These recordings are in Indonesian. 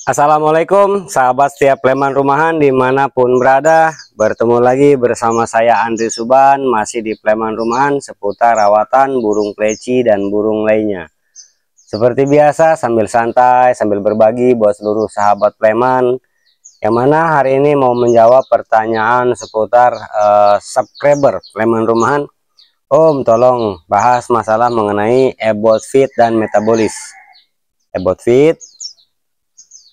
Assalamualaikum sahabat setiap Sleman Rumahan dimanapun berada. Bertemu lagi bersama saya Andri Suban, masih di Sleman Rumahan seputar rawatan burung pleci dan burung lainnya. Seperti biasa sambil santai sambil berbagi buat seluruh sahabat Sleman, yang mana hari ini mau menjawab pertanyaan seputar subscriber Sleman Rumahan. Om, tolong bahas masalah mengenai ebot feed dan metabolis. Ebot feed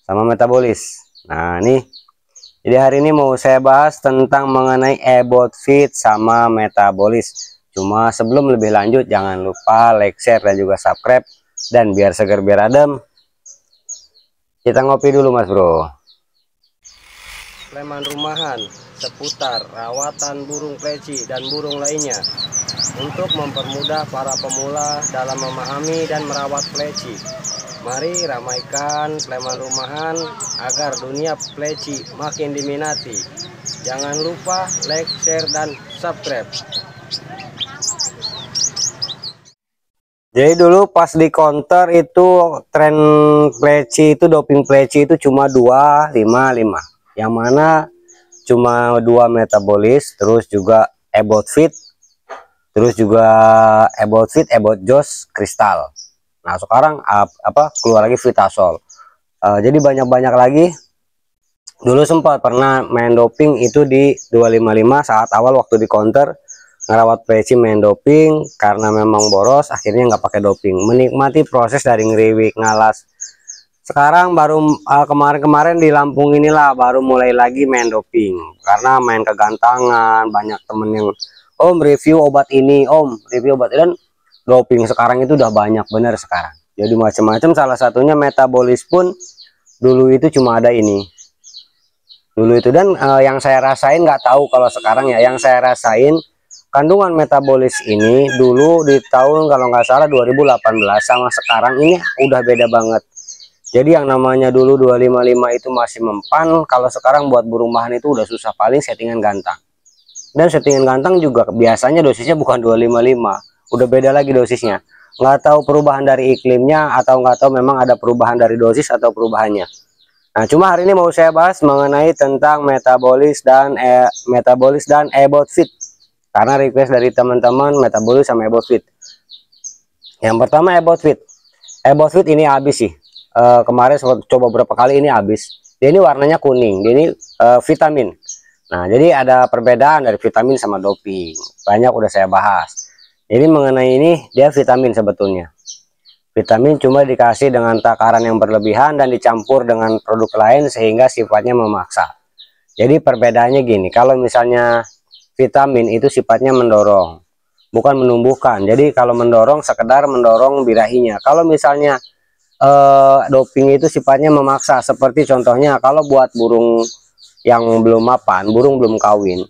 sama metabolis. Nah, nih. Jadi hari ini mau saya bahas tentang mengenai ebot feed sama metabolis. Cuma sebelum lebih lanjut jangan lupa like, share dan juga subscribe, dan biar seger biar adem. Kita ngopi dulu, Mas Bro. Sleman Rumahan seputar rawatan burung pleci dan burung lainnya untuk mempermudah para pemula dalam memahami dan merawat pleci. Mari ramaikan Sleman Rumahan agar dunia pleci makin diminati. Jangan lupa like, share, dan subscribe. Jadi dulu pas di counter itu tren pleci itu, doping pleci itu cuma 255. Yang mana cuma 2 metabolis, terus juga ebot feed, terus juga ebot feed, ebot jos, kristal. Nah sekarang keluar lagi Vitasol. Jadi banyak-banyak lagi. Dulu sempat pernah main doping itu di 255 saat awal waktu di counter ngerawat pleci, main doping karena memang boros, akhirnya nggak pakai doping, menikmati proses dari ngeriwik ngalas. Sekarang baru kemarin-kemarin di Lampung inilah baru mulai lagi main doping karena main kegantangan. Banyak temen yang om review obat ini, om review obat ini, dan doping sekarang itu udah banyak bener sekarang. Jadi macam-macam, salah satunya metabolis pun dulu itu cuma ada ini. Dulu itu, dan yang saya rasain nggak tahu kalau sekarang ya, yang saya rasain kandungan metabolis ini dulu di tahun kalau nggak salah 2018 sama sekarang ini udah beda banget. Jadi yang namanya dulu 255 itu masih mempan, kalau sekarang buat burung mahan itu udah susah, paling settingan gantang. Dan settingan gantang juga biasanya dosisnya bukan 255. Udah beda lagi dosisnya. Nggak tahu perubahan dari iklimnya atau nggak tahu memang ada perubahan dari dosis atau perubahannya. Nah cuma hari ini mau saya bahas mengenai tentang metabolis dan ebot feed, karena request dari teman-teman metabolis sama ebot feed. Yang pertama ebot feed. Ebot feed ini habis sih. Kemarin coba beberapa kali ini habis. Dia ini warnanya kuning. Dia ini vitamin. Nah jadi ada perbedaan dari vitamin sama doping. Banyak udah saya bahas. Jadi mengenai ini dia vitamin sebetulnya. Vitamin cuma dikasih dengan takaran yang berlebihan dan dicampur dengan produk lain sehingga sifatnya memaksa. Jadi perbedaannya gini, kalau misalnya vitamin itu sifatnya mendorong, bukan menumbuhkan. Jadi kalau mendorong sekedar mendorong birahinya. Kalau misalnya doping itu sifatnya memaksa, seperti contohnya kalau buat burung yang belum mapan, burung belum kawin,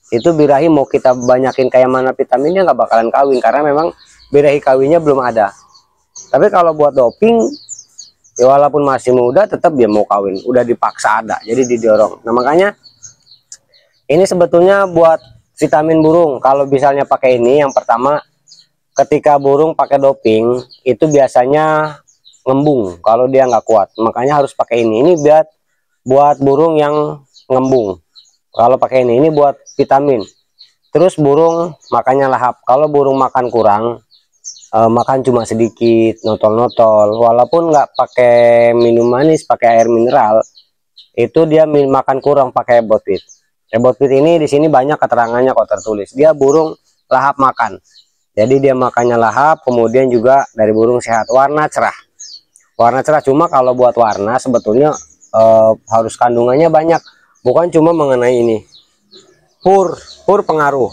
itu birahi mau kita banyakin kayak mana vitaminnya nggak bakalan kawin karena memang birahi kawinnya belum ada. Tapi kalau buat doping ya walaupun masih muda tetap dia mau kawin, udah dipaksa ada, jadi didorong. Nah makanya ini sebetulnya buat vitamin burung. Kalau misalnya pakai ini, yang pertama ketika burung pakai doping itu biasanya ngembung kalau dia nggak kuat, makanya harus pakai ini. Ini buat burung yang ngembung. Kalau pakai ini buat vitamin. Terus burung makannya lahap. Kalau burung makan kurang, makan cuma sedikit, notol-notol, walaupun nggak pakai minum manis, pakai air mineral, itu dia makan kurang pakai ebot feed. Ebot feed ini di sini banyak keterangannya kok tertulis. Dia burung lahap makan. Jadi dia makannya lahap, kemudian juga dari burung sehat, warna cerah. Warna cerah, cuma kalau buat warna sebetulnya harus kandungannya banyak. Bukan cuma mengenai ini. Pur pengaruh.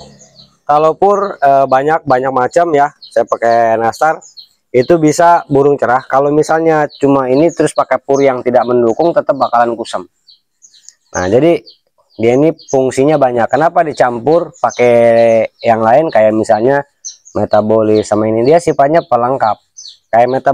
Kalau pur banyak macam ya. Saya pakai nastar itu bisa burung cerah. Kalau misalnya cuma ini terus pakai pur yang tidak mendukung, tetap bakalan kusam. Nah jadi dia ini fungsinya banyak. Kenapa dicampur pakai yang lain kayak misalnya metabolis sama ini? Dia sifatnya pelengkap. Kayak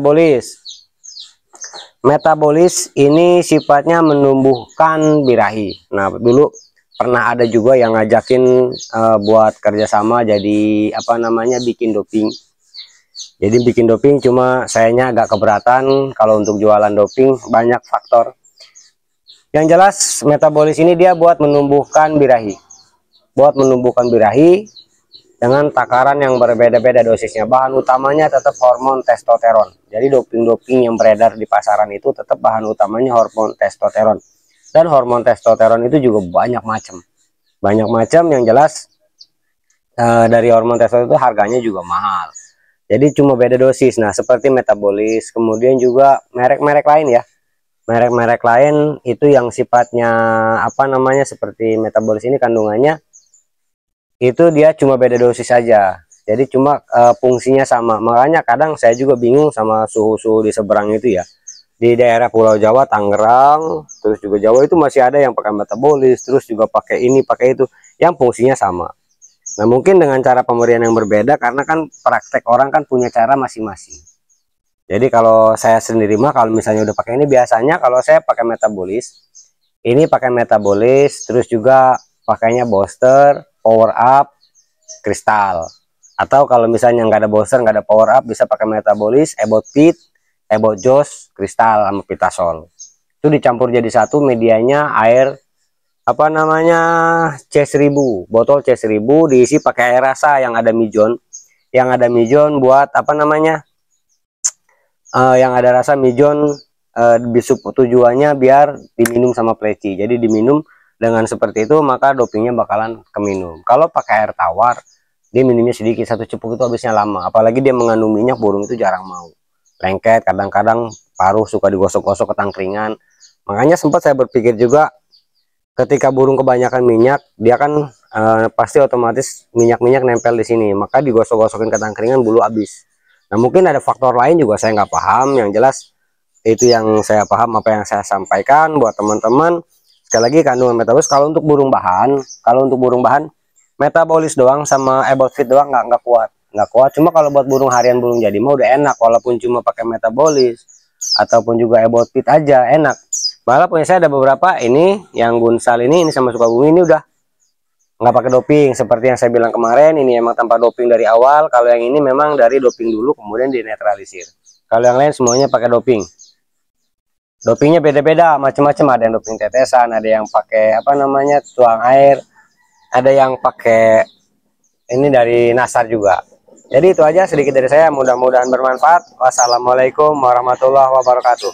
metabolis ini sifatnya menumbuhkan birahi. Nah dulu pernah ada juga yang ngajakin buat kerjasama jadi bikin doping. Jadi bikin doping, cuma sayanya agak keberatan kalau untuk jualan doping, banyak faktor. Yang jelas metabolis ini dia buat menumbuhkan birahi. Buat menumbuhkan birahi dengan takaran yang berbeda-beda dosisnya. Bahan utamanya tetap hormon testosteron. Jadi doping-doping yang beredar di pasaran itu tetap bahan utamanya hormon testosteron. Dan hormon testosteron itu juga banyak macam. Banyak macam yang jelas dari hormon testosteron itu harganya juga mahal. Jadi cuma beda dosis. Nah, seperti metabolis, kemudian juga merek-merek lain ya. Merek-merek lain itu yang sifatnya apa namanya seperti metabolis ini kandungannya itu dia cuma beda dosis saja. Jadi cuma fungsinya sama. Makanya kadang saya juga bingung sama suhu-suhu di seberang itu ya. Di daerah Pulau Jawa, Tangerang, terus juga Jawa itu masih ada yang pakai metabolis, terus juga pakai ini, pakai itu, yang fungsinya sama. Nah, mungkin dengan cara pemberian yang berbeda karena kan praktek orang kan punya cara masing-masing. Jadi kalau saya sendiri mah kalau misalnya udah pakai ini biasanya kalau saya pakai metabolis, ini pakai metabolis, terus juga pakainya booster, power up, kristal. Atau kalau misalnya nggak ada booster, nggak ada power up, bisa pakai metabolis, ebot fit, ebot jos, kristal sama pitasol. Itu dicampur jadi satu, medianya air apa namanya C1000, botol C1000 diisi pakai air rasa yang ada mijon, buat apa namanya yang ada rasa mijon, tujuannya biar diminum sama pleci. Jadi diminum dengan seperti itu maka dopingnya bakalan keminum. Kalau pakai air tawar dia minumnya sedikit, satu cupuk itu habisnya lama. Apalagi dia mengandung minyak, burung itu jarang mau. Lengket, kadang-kadang paruh suka digosok-gosok ke tangkringan. Makanya sempat saya berpikir juga ketika burung kebanyakan minyak, dia kan pasti otomatis minyak-minyak nempel di sini. Maka digosok-gosokin ke tangkringan bulu habis. Nah, mungkin ada faktor lain juga saya nggak paham. Yang jelas itu yang saya paham, apa yang saya sampaikan buat teman-teman. Sekali lagi kandungan metabolis kalau untuk burung bahan, metabolis doang sama about fit doang nggak kuat. Cuma kalau buat burung harian, burung jadi mah udah enak, walaupun cuma pakai metabolis ataupun juga about fit aja enak. Malah punya saya ada beberapa ini yang Gunsal ini sama Sukabumi ini udah nggak pakai doping seperti yang saya bilang kemarin. Ini emang tanpa doping dari awal. Kalau yang ini memang dari doping dulu kemudian dinetralisir. Kalau yang lain semuanya pakai doping. Dopingnya beda-beda, macam-macam. Ada yang doping tetesan, ada yang pakai apa namanya tuang air, ada yang pakai ini dari nasar juga. Jadi itu aja sedikit dari saya, mudah-mudahan bermanfaat. Wassalamualaikum warahmatullahi wabarakatuh.